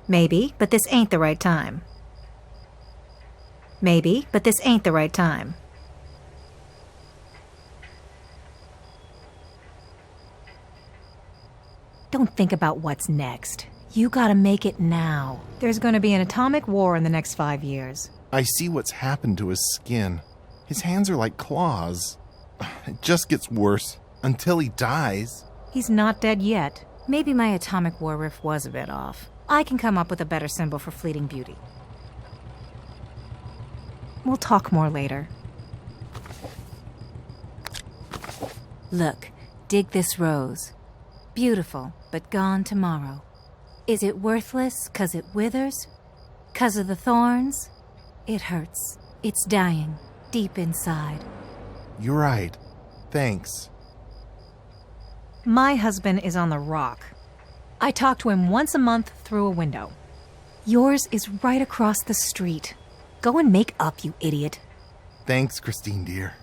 Maybe, but this ain't the right time. Maybe, but this ain't the right time. Don't think about what's next. You gotta make it now. There's gonna be an atomic war in the next 5 years. I see what's happened to his skin. His hands are like claws. It just gets worse until he dies. He's not dead yet. Maybe my atomic war riff was a bit off. I can come up with a better symbol for fleeting beauty. We'll talk more later. Look, dig this rose. Beautiful, but gone tomorrow. Is it worthless 'cause it withers? 'Cause of the thorns? It hurts. It's dying, deep inside. You're right. Thanks. My husband is on the rock. I talk to him once a month through a window. Yours is right across the street. Go and make up, you idiot. Thanks, Christine, dear.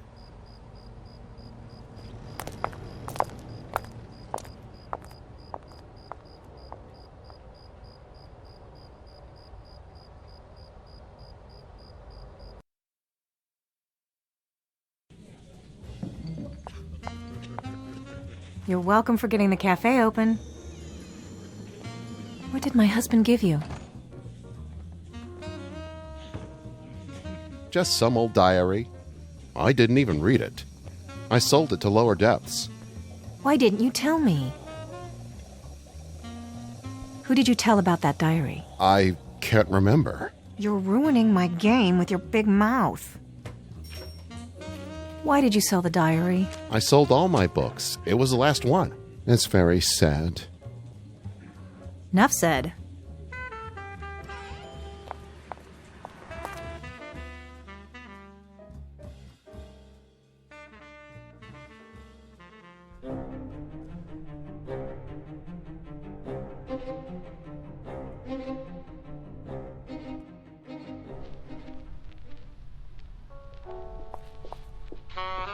You're welcome for getting the cafe open. What did my husband give you? Just some old diary. I didn't even read it. I sold it to lower depths. Why didn't you tell me? Who did you tell about that diary? I can't remember. You're ruining my game with your big mouth. Why did you sell the diary? I sold all my books. It was the last one. It's very sad. Enough said.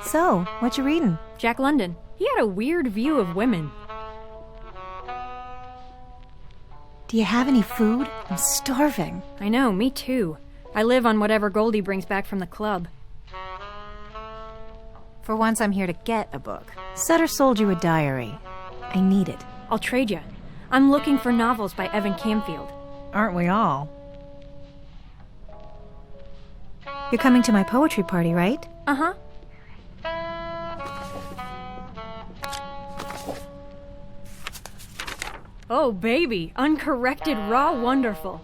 So, what you reading? Jack London. He had a weird view of women. Do you have any food? I'm starving. I know, me too. I live on whatever Goldie brings back from the club. For once, I'm here to get a book. Sutter sold you a diary. I need it. I'll trade you. I'm looking for novels by Evan Camfield. Aren't we all? You're coming to my poetry party, right? Uh-huh. Oh, baby. Uncorrected, raw, wonderful.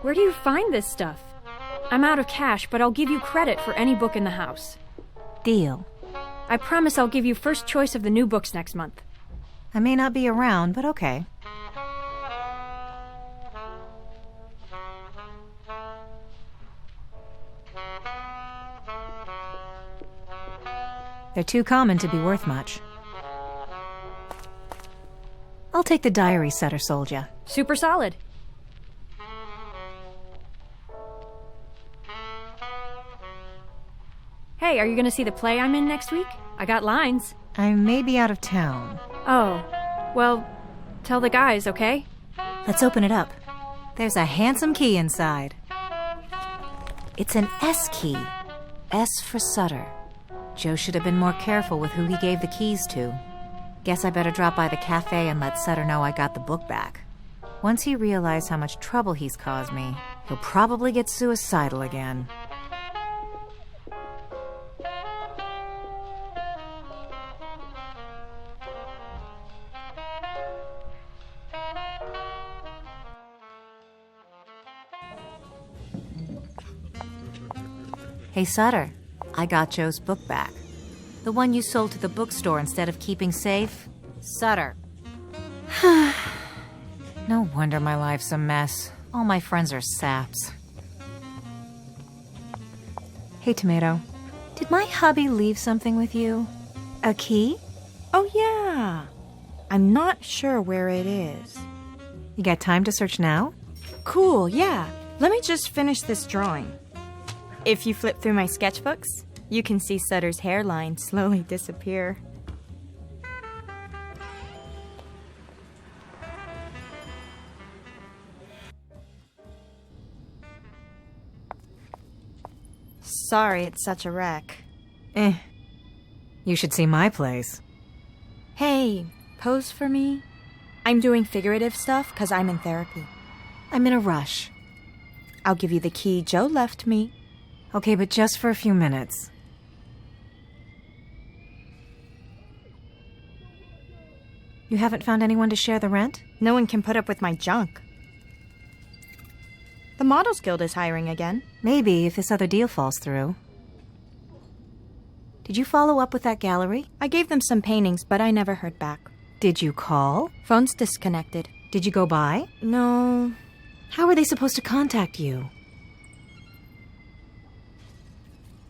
Where do you find this stuff? I'm out of cash, but I'll give you credit for any book in the house. Deal. I promise I'll give you first choice of the new books next month. I may not be around, but okay. They're too common to be worth much. I'll take the diary Sutter sold ya. Super solid. Hey, are you going to see the play I'm in next week? I got lines. I may be out of town. Oh, well, tell the guys, okay? Let's open it up. There's a handsome key inside. It's an S key. S for Sutter. Joe should have been more careful with who he gave the keys to. Guess I better drop by the cafe and let Sutter know I got the book back. Once he realizes how much trouble he's caused me, he'll probably get suicidal again. Hey, Sutter, I got Joe's book back. The one you sold to the bookstore instead of keeping safe? Sutter. No wonder my life's a mess. All my friends are saps. Hey, Tomato. Did my hubby leave something with you? A key? Oh, yeah. I'm not sure where it is. You got time to search now? Cool, yeah. Let me just finish this drawing. If you flip through my sketchbooks, you can see Sutter's hairline slowly disappear. Sorry, it's such a wreck. You should see my place. Hey, pose for me? I'm doing figurative stuff because I'm in therapy. I'm in a rush. I'll give you the key Joe left me. Okay, but just for a few minutes. You haven't found anyone to share the rent? No one can put up with my junk. The Models Guild is hiring again. Maybe if this other deal falls through. Did you follow up with that gallery? I gave them some paintings, but I never heard back. Did you call? Phone's disconnected. Did you go by? No. How are they supposed to contact you?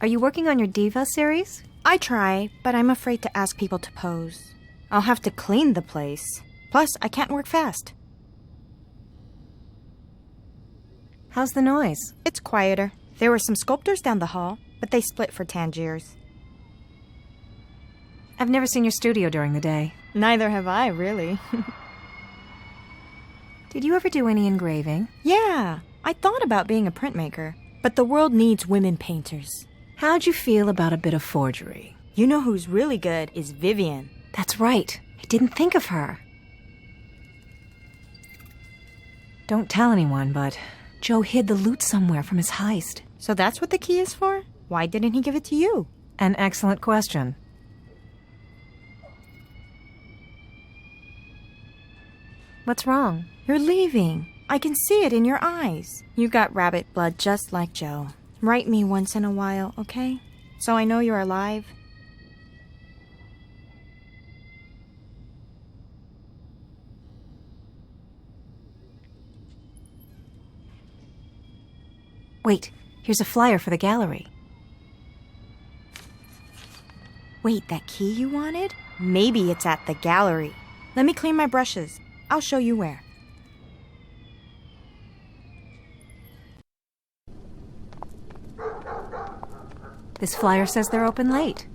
Are you working on your Diva series? I try, but I'm afraid to ask people to pose. I'll have to clean the place. Plus, I can't work fast. How's the noise? It's quieter. There were some sculptors down the hall, but they split for Tangiers. I've never seen your studio during the day. Neither have I, really. Did you ever do any engraving? Yeah, I thought about being a printmaker, but the world needs women painters. How'd you feel about a bit of forgery? You know who's really good is Vivian. That's right. I didn't think of her. Don't tell anyone, but Joe hid the loot somewhere from his heist. So that's what the key is for? Why didn't he give it to you? An excellent question. What's wrong? You're leaving. I can see it in your eyes. You got rabbit blood just like Joe. Write me once in a while, okay? So I know you're alive. Wait, here's a flyer for the gallery. Wait, that key you wanted? Maybe it's at the gallery. Let me clean my brushes. I'll show you where. This flyer says they're open late.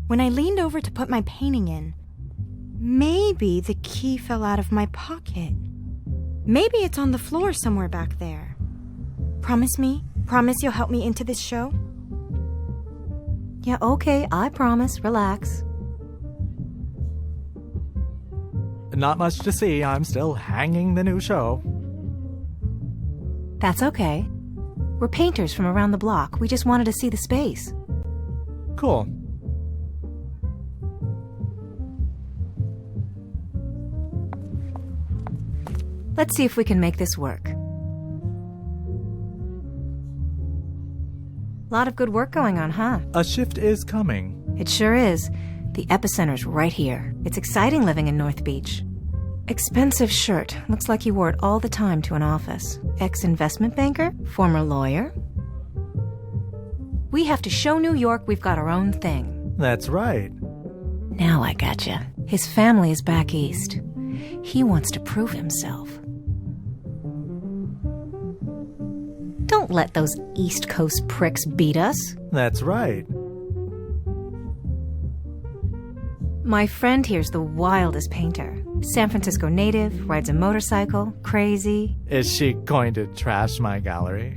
When I leaned over to put my painting in, maybe the key fell out of my pocket. Maybe it's on the floor somewhere back there. Promise me? Promise you'll help me into this show? Yeah, okay, I promise. Relax. Not much to see. I'm still hanging the new show. That's okay. We're painters from around the block. We just wanted to see the space. Cool. Let's see if we can make this work. Lot of good work going on, huh? A shift is coming. It sure is. The epicenter's right here. It's exciting living in North Beach. Expensive shirt. Looks like he wore it all the time to an office. Ex-investment banker? Former lawyer? We have to show New York we've got our own thing. That's right. Now I gotcha. His family is back east. He wants to prove himself. Don't let those East Coast pricks beat us. That's right. My friend here's the wildest painter. San Francisco native, rides a motorcycle, crazy. Is she going to trash my gallery?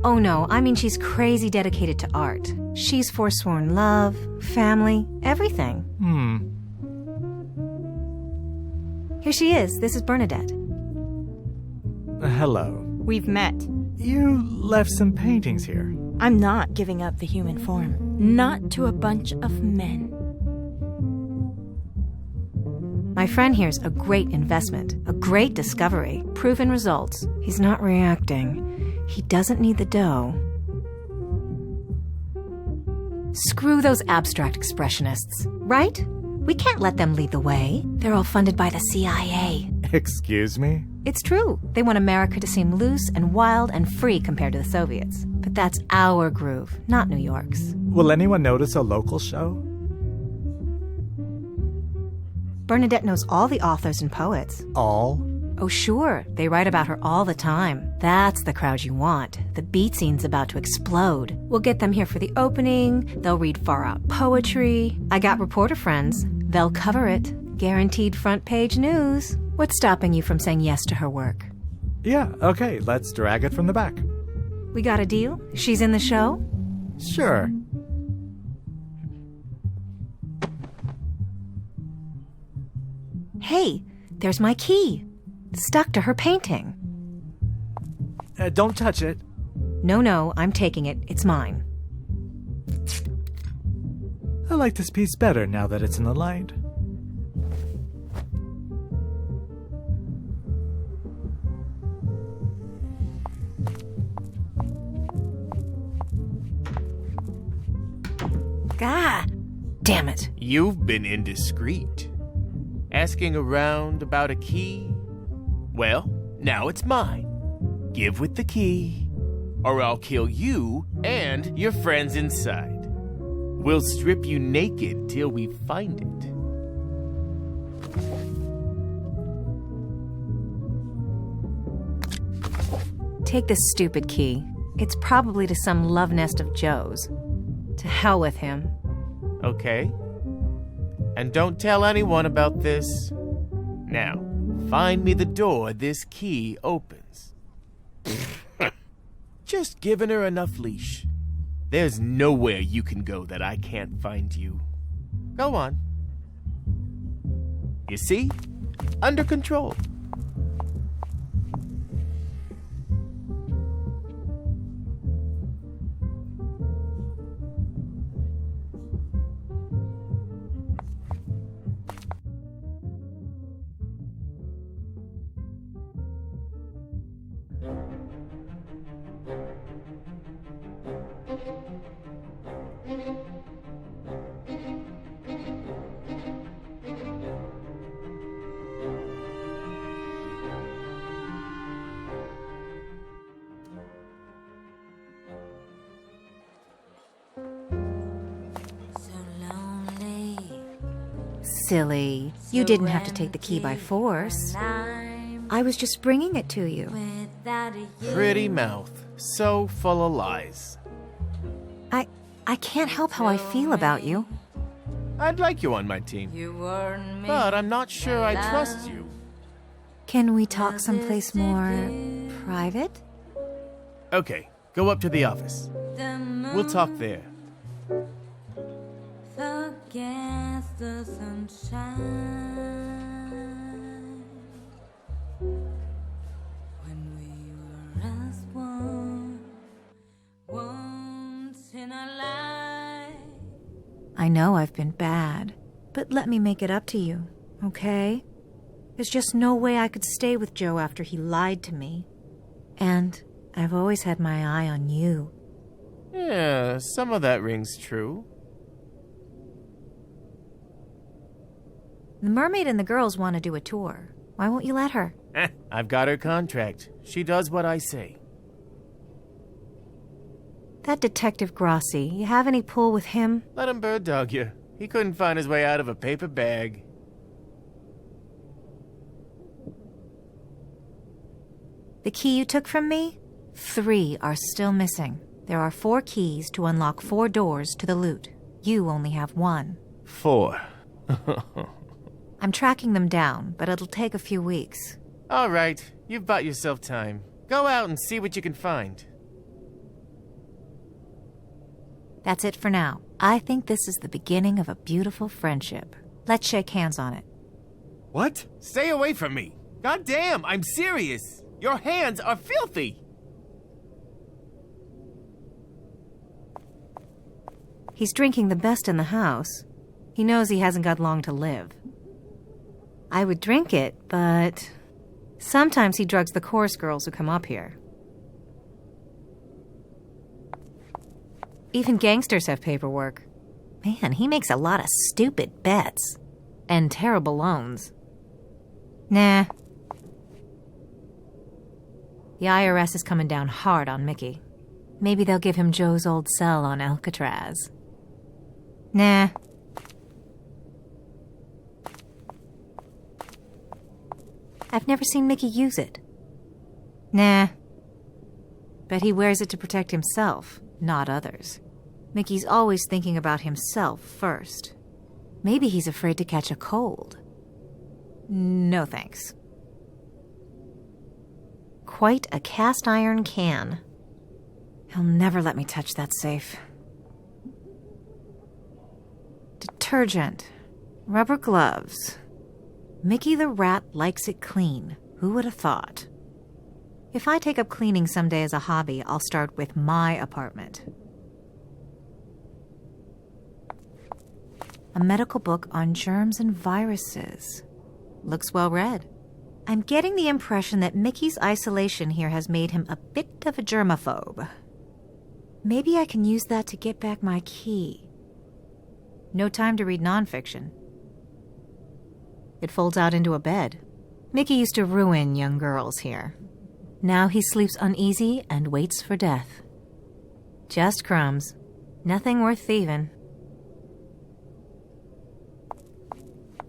Oh no, I mean she's crazy dedicated to art. She's forsworn love, family, everything. Here she is. This is Bernadette. Hello. We've met. You left some paintings here. I'm not giving up the human form. Not to a bunch of men. My friend here's a great investment, a great discovery, proven results. He's not reacting. He doesn't need the dough. Screw those abstract expressionists, right? We can't let them lead the way. They're all funded by the CIA. Excuse me? It's true. They want America to seem loose and wild and free compared to the Soviets. But that's our groove, not New York's. Will anyone notice a local show? Bernadette knows all the authors and poets. All? Oh, sure. They write about her all the time. That's the crowd you want. The beat scene's about to explode. We'll get them here for the opening. They'll read far-out poetry. I got reporter friends. They'll cover it. Guaranteed front-page news. What's stopping you from saying yes to her work? Yeah, okay, let's drag it from the back. We got a deal? She's in the show? Sure. Hey, there's my key. Stuck to her painting. Don't touch it. No, I'm taking it. It's mine. I like this piece better now that it's in the light. God damn it. You've been indiscreet. Asking around about a key? Well, now it's mine. Give with the key, or I'll kill you and your friends inside. We'll strip you naked till we find it. Take this stupid key. It's probably to some love nest of Joe's. To hell with him. Okay. And don't tell anyone about this. Now, find me the door this key opens. Just giving her enough leash. There's nowhere you can go that I can't find you. Go on. You see? Under control. Silly. You didn't have to take the key by force. I was just bringing it to you. Pretty mouth. So full of lies. I can't help how I feel about you. I'd like you on my team. But I'm not sure I trust you. Can we talk someplace more private? Okay, go up to the office. We'll talk there. Forget the sunshine when we were as one, once in a life. I know I've been bad, but let me make it up to you, okay? There's just no way I could stay with Joe after he lied to me. And I've always had my eye on you. Yeah, some of that rings true. The mermaid and the girls want to do a tour. Why won't you let her? I've got her contract. She does what I say. That Detective Grossi, you have any pull with him? Let him bird dog you. He couldn't find his way out of a paper bag. The key you took from me? 3 are still missing. There are 4 keys to unlock 4 doors to the loot. You only have 1. 4. I'm tracking them down, but it'll take a few weeks. All right, you've bought yourself time. Go out and see what you can find. That's it for now. I think this is the beginning of a beautiful friendship. Let's shake hands on it. What? Stay away from me. God damn, I'm serious. Your hands are filthy. He's drinking the best in the house. He knows he hasn't got long to live. I would drink it, but sometimes he drugs the chorus girls who come up here. Even gangsters have paperwork. Man, he makes a lot of stupid bets. And terrible loans. Nah. The IRS is coming down hard on Mickey. Maybe they'll give him Joe's old cell on Alcatraz. Nah. I've never seen Mickey use it. Nah. Bet he wears it to protect himself, not others. Mickey's always thinking about himself first. Maybe he's afraid to catch a cold. No thanks. Quite a cast iron can. He'll never let me touch that safe. Detergent. Rubber gloves. Mickey the rat likes it clean. Who would have thought? If I take up cleaning someday as a hobby, I'll start with my apartment. A medical book on germs and viruses. Looks well read. I'm getting the impression that Mickey's isolation here has made him a bit of a germaphobe. Maybe I can use that to get back my key. No time to read nonfiction. It folds out into a bed. Mickey used to ruin young girls here. Now he sleeps uneasy and waits for death. Just crumbs. Nothing worth thieving.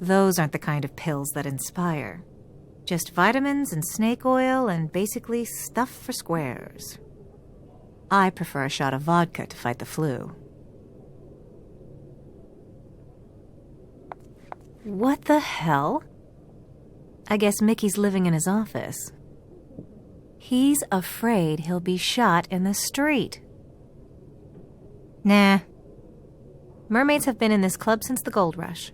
Those aren't the kind of pills that inspire. Just vitamins and snake oil and basically stuff for squares. I prefer a shot of vodka to fight the flu. What the hell? I guess Mickey's living in his office. He's afraid he'll be shot in the street. Nah. Mermaids have been in this club since the gold rush.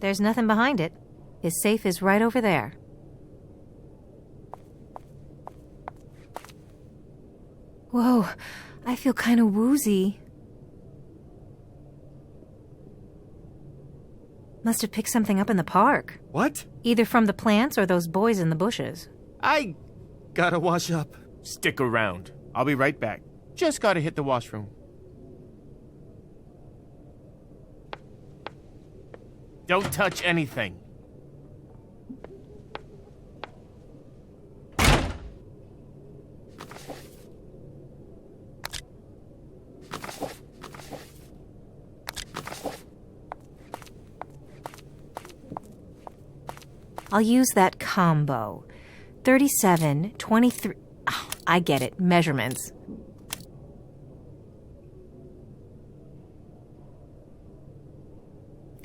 There's nothing behind it. His safe is right over there. Whoa, I feel kind of woozy. Must have picked something up in the park. What? Either from the plants or those boys in the bushes. I gotta wash up. Stick around. I'll be right back. Just gotta hit the washroom. Don't touch anything. I'll use that combo. 37, 23... Oh, I get it. Measurements.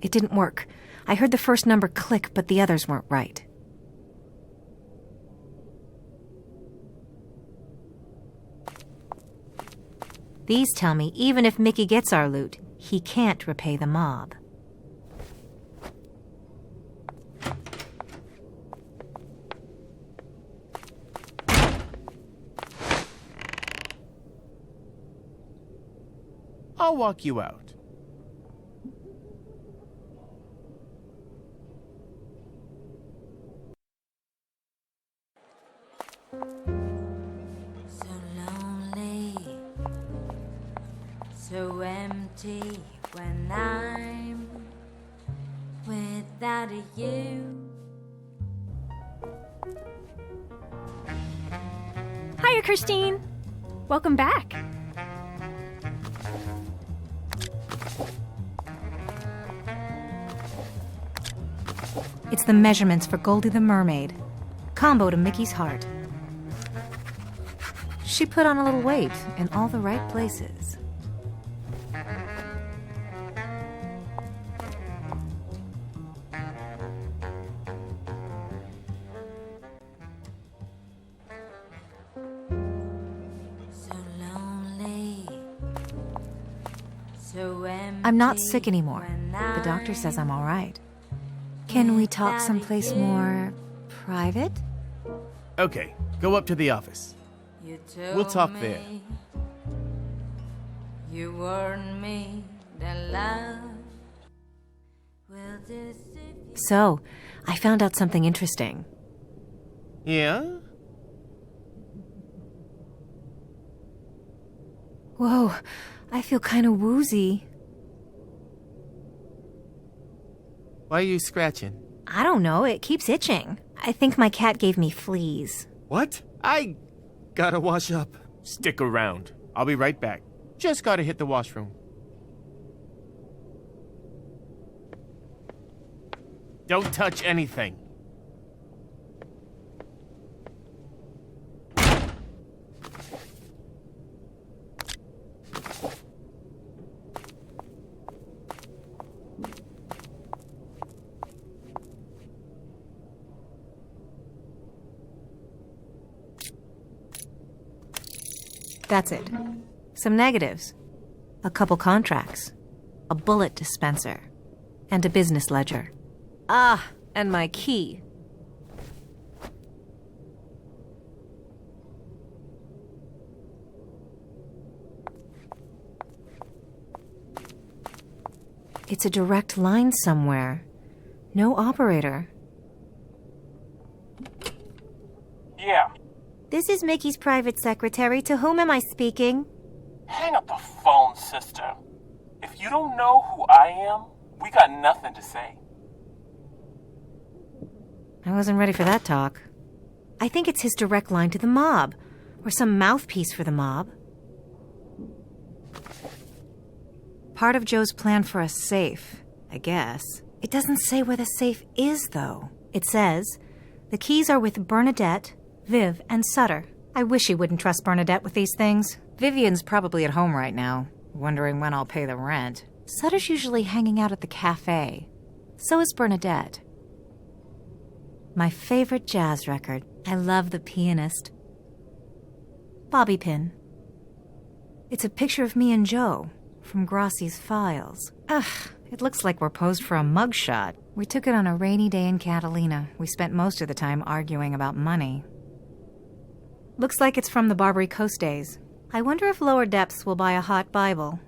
It didn't work. I heard the first number click, but the others weren't right. These tell me even if Mickey gets our loot, he can't repay the mob. I'll walk you out. So lonely, so empty when I'm without you. Hiya, Christine. Welcome back. It's the measurements for Goldie the Mermaid. Combo to Mickey's heart. She put on a little weight in all the right places. So lonely, so empty. I'm not sick anymore. when The doctor says I'm I'm all right. Can we talk someplace more private? Okay, go up to the office. You told We'll talk me, there. You warned me that love will deceive you. So, I found out something interesting. Yeah? Whoa, I feel kind of woozy. Why are you scratching? I don't know, it keeps itching. I think my cat gave me fleas. What? I gotta wash up. Stick around. I'll be right back. Just gotta hit the washroom. Don't touch anything. That's it. Some negatives. A couple contracts. A bullet dispenser. And a business ledger. Ah, and my key. It's a direct line somewhere. No operator. Yeah. This is Mickey's private secretary. To whom am I speaking? Hang up the phone, sister. If you don't know who I am, we got nothing to say. I wasn't ready for that talk. I think it's his direct line to the mob, or some mouthpiece for the mob. Part of Joe's plan for a safe, I guess. It doesn't say where the safe is, though. It says, the keys are with Bernadette, Viv, and Sutter. I wish he wouldn't trust Bernadette with these things. Vivian's probably at home right now, wondering when I'll pay the rent. Sutter's usually hanging out at the cafe. So is Bernadette. My favorite jazz record. I love the pianist. Bobby pin. It's a picture of me and Joe from Grossi's files. Ugh, it looks like we're posed for a mugshot. We took it on a rainy day in Catalina. We spent most of the time arguing about money. Looks like it's from the Barbary Coast days. I wonder if Lower Depths will buy a hot Bible.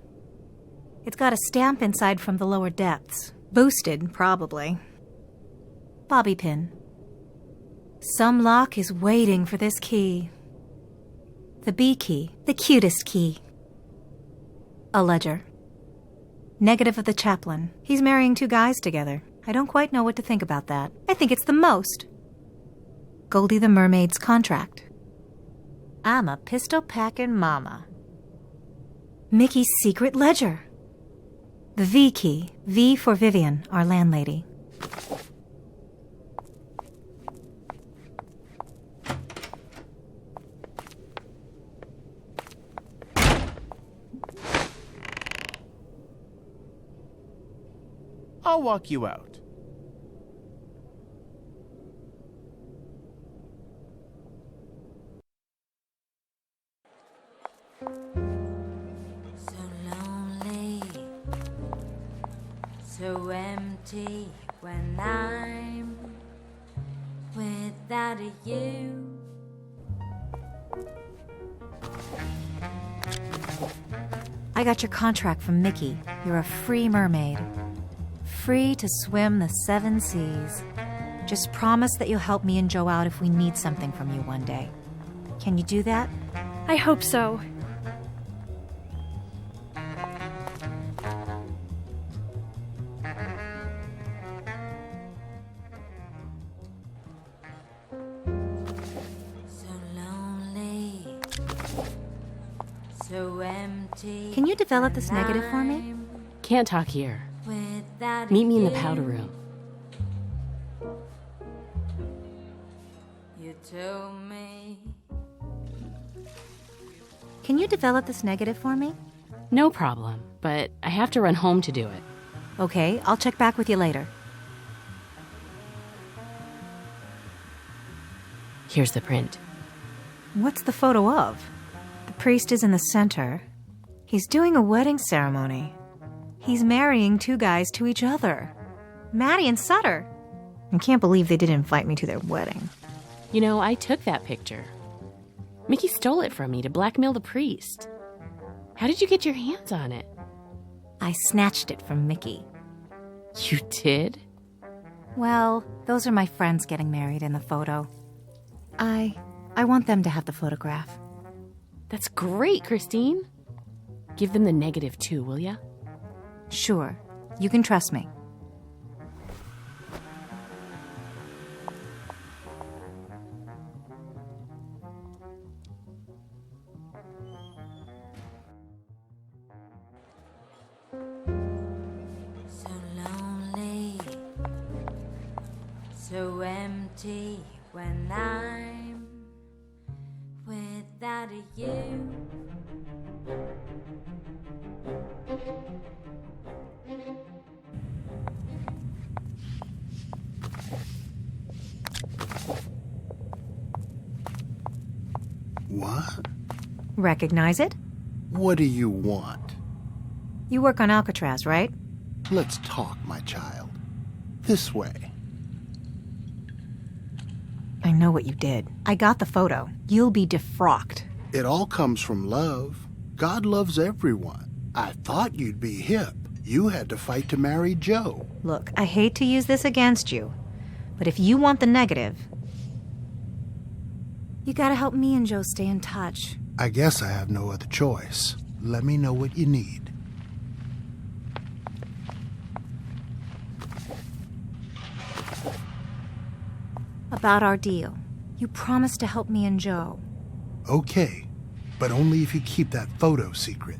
It's got a stamp inside from the Lower Depths. Boosted, probably. Bobby pin. Some lock is waiting for this key. The B key, the cutest key. A ledger. Negative of the chaplain. He's marrying 2 guys together. I don't quite know what to think about that. I think it's the most. Goldie the Mermaid's contract. I'm a pistol-packing mama. Mickey's secret ledger. The V key. V for Vivian, our landlady. I'll walk you out. So lonely, so empty when I'm without you. I got your contract from Mickey. You're a free mermaid. Free to swim the 7 seas. Just promise that you'll help me and Joe out if we need something from you one day. Can you do that? I hope so. So lonely, so empty. Can you develop this negative for me? Can't talk here. Without Meet me in the you. powder room. You told me. Can you develop this negative for me? No problem, but I have to run home to do it. Okay, I'll check back with you later. Here's the print. What's the photo of? The priest is in the center. He's doing a wedding ceremony. He's marrying 2 guys to each other. Maddie and Sutter. I can't believe they didn't invite me to their wedding. You know, I took that picture. Mickey stole it from me to blackmail the priest. How did you get your hands on it? I snatched it from Mickey. You did? Well, those are my friends getting married in the photo. I want them to have the photograph. That's great, Christine. Give them the negative too, will ya? Sure. You can trust me. So lonely, so empty when I'm without you. What? Recognize it? What do you want? You work on Alcatraz, right? Let's talk, my child. This way. I know what you did. I got the photo. You'll be defrocked. It all comes from love. God loves everyone. I thought you'd be hip. You had to fight to marry Joe. Look, I hate to use this against you, but if you want the negative, you gotta help me and Joe stay in touch. I guess I have no other choice. Let me know what you need. About our deal. You promised to help me and Joe. Okay, but only if you keep that photo secret.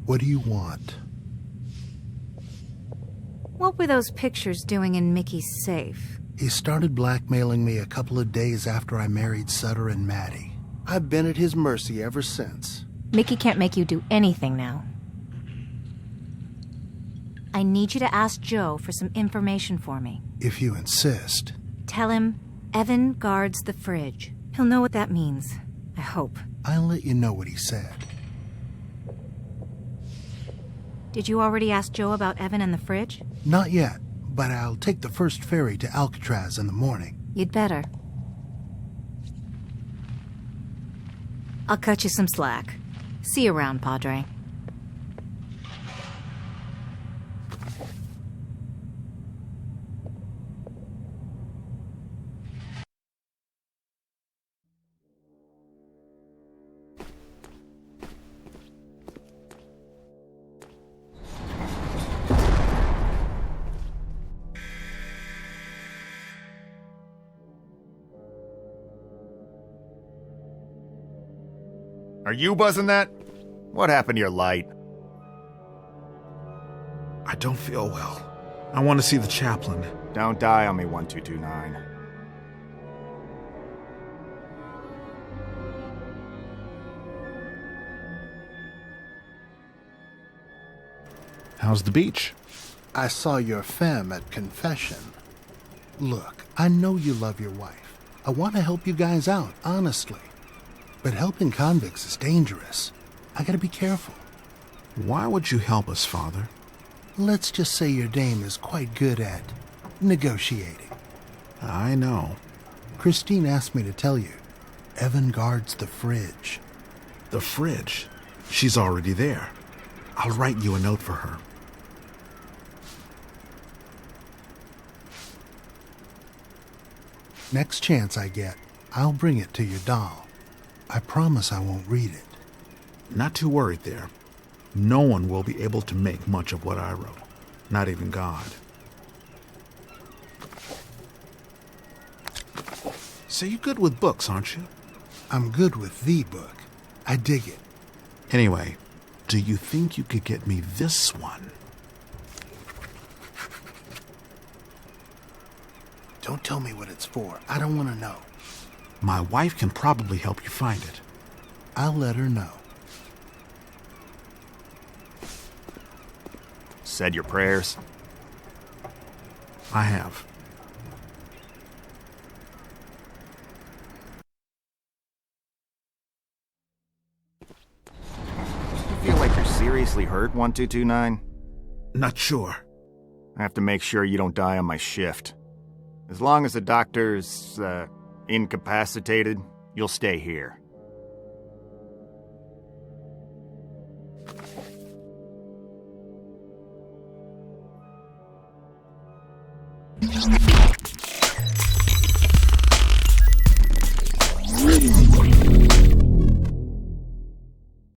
What do you want? What were those pictures doing in Mickey's safe? He started blackmailing me a couple of days after I married Sutter and Maddie. I've been at his mercy ever since. Mickey can't make you do anything now. I need you to ask Joe for some information for me. If you insist. Tell him Evan guards the fridge. He'll know what that means. I hope. I'll let you know what he said. Did you already ask Joe about Evan and the fridge? Not yet, but I'll take the first ferry to Alcatraz in the morning. You'd better. I'll cut you some slack. See you around, Padre. Are you buzzing that? What happened to your light? I don't feel well. I want to see the chaplain. Don't die on me, 1229. How's the beach? I saw your femme at confession. Look, I know you love your wife. I want to help you guys out, honestly. But helping convicts is dangerous. I gotta be careful. Why would you help us, Father? Let's just say your dame is quite good at negotiating. I know. Christine asked me to tell you. Evan guards the fridge. The fridge? She's already there. I'll write you a note for her. Next chance I get, I'll bring it to your doll. I promise I won't read it. Not too worried there. No one will be able to make much of what I wrote. Not even God. So you're good with books, aren't you? I'm good with the book. I dig it. Anyway, do you think you could get me this one? Don't tell me what it's for. I don't want to know. My wife can probably help you find it. I'll let her know. Said your prayers? I have. You feel like you're seriously hurt, 1229? Not sure. I have to make sure you don't die on my shift. As long as the doctor's, incapacitated, you'll stay here.